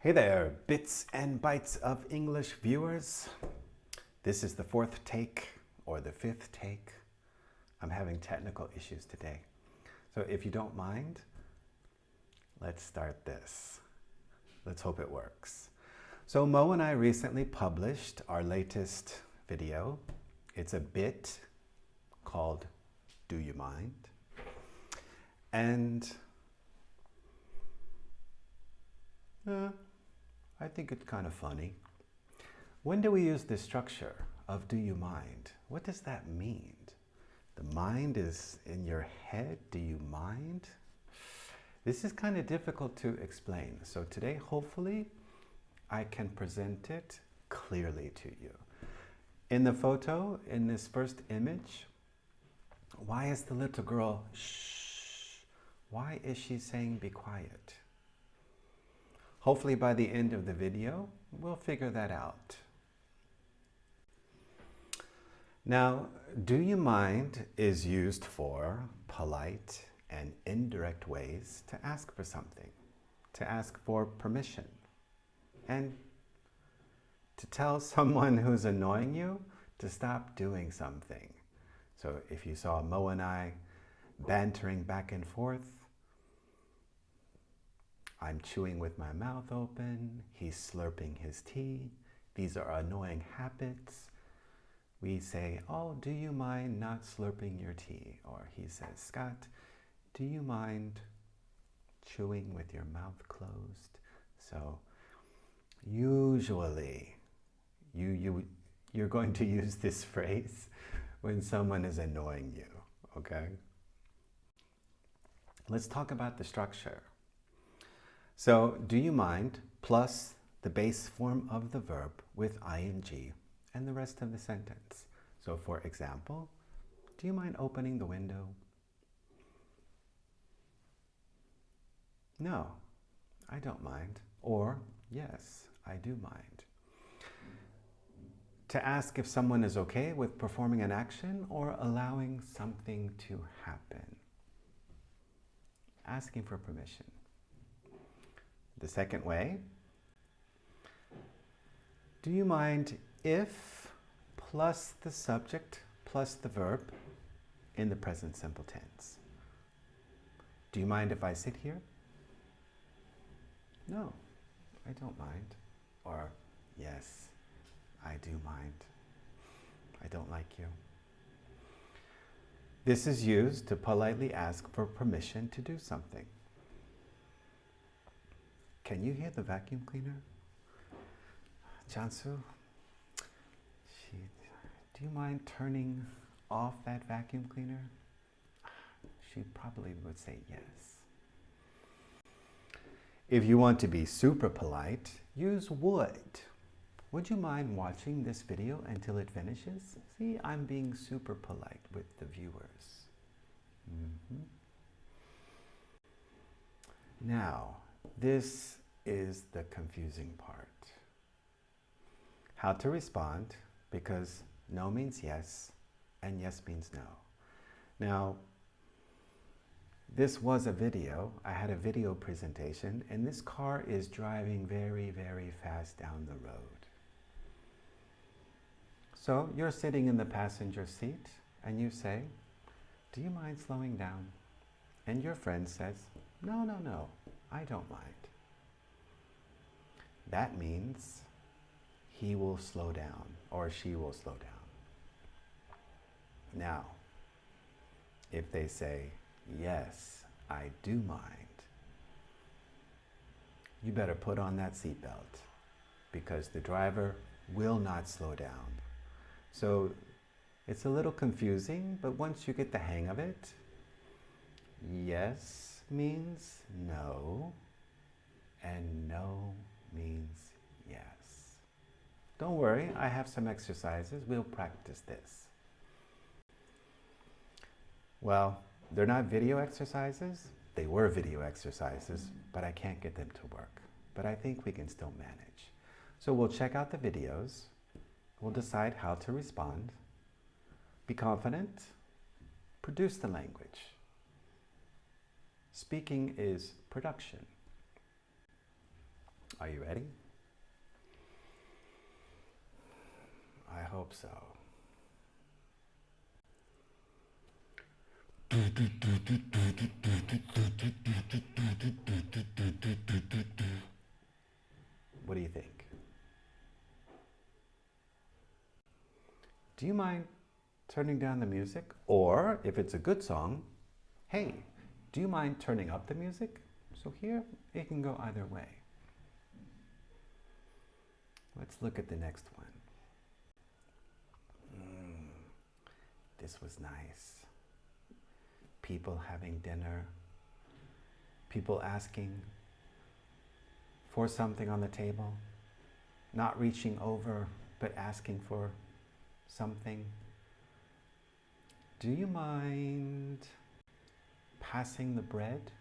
Hey there, bits and bytes of English viewers. This is the fourth take or the fifth take. I'm having technical issues today. So if you don't mind, let's start this. Let's hope it works. So Mo and I recently published our latest video. It's a bit called Do You Mind? And I think it's kind of funny. When do we use this structure of do you mind? What does that mean? The mind is in your head. Do you mind? This is kind of difficult to explain. So today, hopefully, I can present it clearly to you. In the photo, in this first image, why is the little girl shh? Why is she saying be quiet? Hopefully by the end of the video, we'll figure that out. Now, do you mind is used for polite and indirect ways to ask for something, to ask for permission, and to tell someone who's annoying you to stop doing something. So if you saw Mo and I bantering back and forth, I'm chewing with my mouth open, he's slurping his tea. These are annoying habits. We say, oh, do you mind not slurping your tea? Or he says, Scott, do you mind chewing with your mouth closed? So usually you're going to use this phrase when someone is annoying you, okay? Let's talk about the structure. So, do you mind plus the base form of the verb with ing and the rest of the sentence. So, for example, do you mind opening the window? No, I don't mind. Or, yes, I do mind. To ask if someone is okay with performing an action or allowing something to happen. Asking for permission. The second way, do you mind if plus the subject plus the verb in the present simple tense? Do you mind if I sit here? No, I don't mind. Or, yes, I do mind. I don't like you. This is used to politely ask for permission to do something. Can you hear the vacuum cleaner? Jansu, do you mind turning off that vacuum cleaner? She probably would say yes. If you want to be super polite, use would. Would you mind watching this video until it finishes? See, I'm being super polite with the viewers. Now, this is the confusing part. How to respond, because no means yes, and yes means no. Now, this was a video. I had a video presentation, and this car is driving very, very fast down the road. So you're sitting in the passenger seat, and you say, do you mind slowing down? And your friend says, no, no, no, I don't mind. That means he will slow down or she will slow down. Now, if they say, yes, I do mind, you better put on that seatbelt because the driver will not slow down. So it's a little confusing, but once you get the hang of it, yes means no, and no means yes. Don't worry, I have some exercises. We'll practice this. Well, they're not video exercises. They were video exercises, but I can't get them to work. But I think we can still manage. So we'll check out the videos. We'll decide how to respond. Be confident. Produce the language. Speaking is production. Are you ready? I hope so. What do you think? Do you mind turning down the music? Or if it's a good song, hey, do you mind turning up the music? So here, it can go either way. Let's look at the next one. This was nice. People having dinner, people asking for something on the table, not reaching over, but asking for something. Do you mind passing the bread?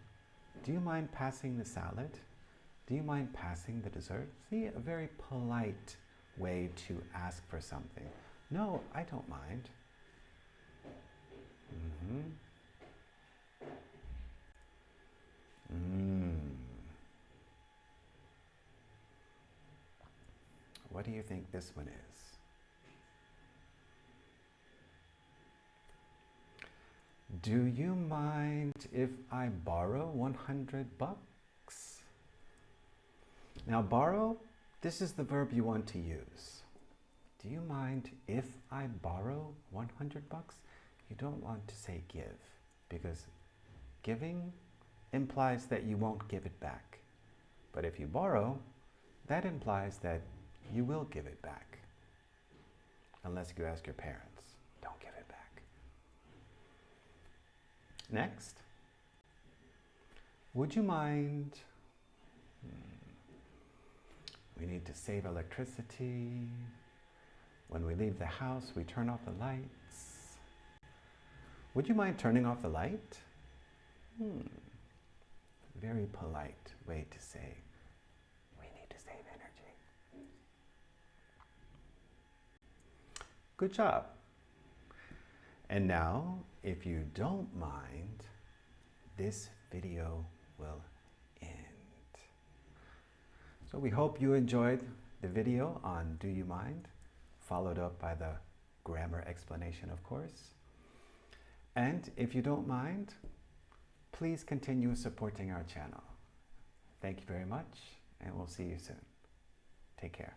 Do you mind passing the salad? Do you mind passing the dessert? See, a very polite way to ask for something. No, I don't mind. What do you think this one is? Do you mind if I borrow 100 bucks? Now borrow, this is the verb you want to use. Do you mind if I borrow 100 bucks? You don't want to say give, because giving implies that you won't give it back. But if you borrow, that implies that you will give it back. Unless you ask your parents, don't give it back. Next, would you mind, we need to save electricity. When we leave the house, we turn off the lights. Would you mind turning off the light? Very polite way to say, we need to save energy. Good job. And now, if you don't mind, this video will end. So we hope you enjoyed the video on Do You Mind, followed up by the grammar explanation, of course. And if you don't mind, please continue supporting our channel. Thank you very much, and we'll see you soon. Take care.